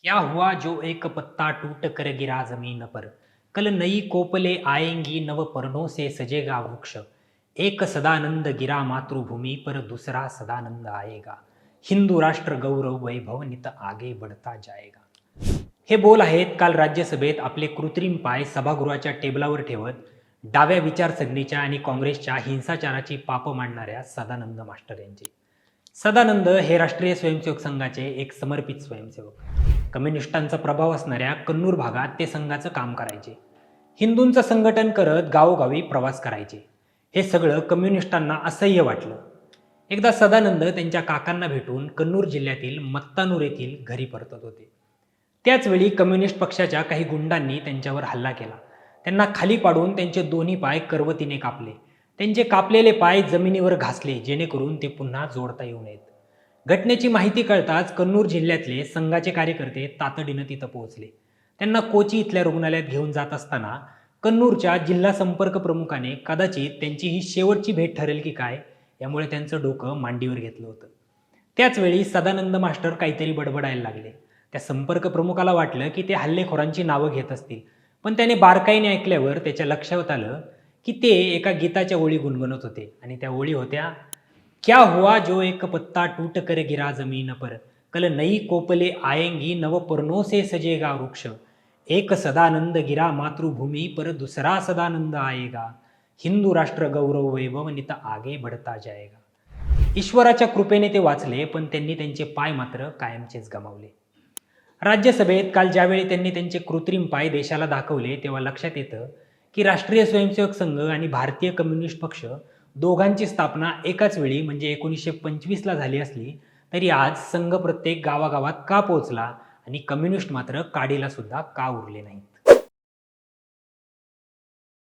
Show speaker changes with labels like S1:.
S1: क्या हुआ जो एक पत्ता टूट कर गिरा जमीन पर। कल नई कोपले आएंगी नव पर्णों से सजेगा वृक्ष। एक सदानंद गिरा मातृभूमि पर दूसरा सदानंद आएगा। हिंदू राष्ट्र गौरव वैभव नित आगे बढ़ता जाएगा. हे बोल आहेत काल राज्यसभेत आपले कृत्रिम पाय सभागृहाच्या टेबलावर ठेवत डाव्या विचारसरणीच्या आणि काँग्रेसच्या हिंसाचाराची पाप मांडणाऱ्या सदानंद मास्टर यांचे. सदानंद हे राष्ट्रीय स्वयंसेवक संघाचे एक समर्पित स्वयंसेवक. कम्युनिस्टांचा प्रभाव असणाऱ्या कन्नूर भागात ते संघाचं काम करायचे. हिंदूंचं संघटन करत गावोगावी प्रवास करायचे. हे सगळं कम्युनिस्टांना असह्य वाटलं. एकदा सदानंद त्यांच्या काकांना भेटून कन्नूर जिल्ह्यातील मत्तानूर येथील घरी परतत होते. त्याचवेळी कम्युनिस्ट पक्षाच्या काही गुंडांनी त्यांच्यावर हल्ला केला. त्यांना खाली पाडून त्यांचे दोन्ही पाय करवतीने कापले. त्यांचे कापलेले पाय जमिनीवर घासले जेणेकरून ते पुन्हा जोडता येऊ नयेत. घटनेची माहिती कळताच कन्नूर जिल्ह्यातले संघाचे कार्यकर्ते तातडीनं तिथं पोहोचले. त्यांना कोची इथल्या रुग्णालयात घेऊन जात असताना कन्नूरच्या जिल्हा संपर्क प्रमुखाने कदाचित त्यांची ही शेवटची भेट ठरेल की काय यामुळे त्यांचं डोकं मांडीवर घेतलं होतं. त्याचवेळी सदानंद मास्टर काहीतरी बडबडायला लागले. त्या संपर्क प्रमुखाला वाटलं की ते हल्लेखोरांची नावं घेत असतील, पण त्याने बारकाईने ऐकल्यावर त्याच्या लक्षात आलं की ते एका गीताच्या ओळी गुणगुणत होते आणि त्या ओळी होत्या, क्या हुआ जो एक पत्ता टूट कर गिरा जमीन पर. कल नई कोपले आएंगी नव पर्णों से सजेगा वृक्ष. एक सदानंद गिरा मातृभूमि पर दूसरा सदानंद आएगा. हिंदू राष्ट्र गौरव वैभव नित आगे बढ़ता जाएगा. ईश्वराच्या कृपेने ते वाचले, पण त्यांनी त्यांचे पाय मात्र कायमचेच गमावले. राज्यसभेत काल ज्यावेळी त्यांनी त्यांचे कृत्रिम पाय देशाला दाखवले तेव्हा लक्षात येतं की राष्ट्रीय स्वयंसेवक संघ आणि भारतीय कम्युनिस्ट पक्ष दोघांची स्थापना एकाच वेळी म्हणजे 1925ला झाली असली तरी आज संघ प्रत्येक गावागावात का पोहोचला आणि कम्युनिस्ट मात्र काडीला सुद्धा का उरले नाहीत.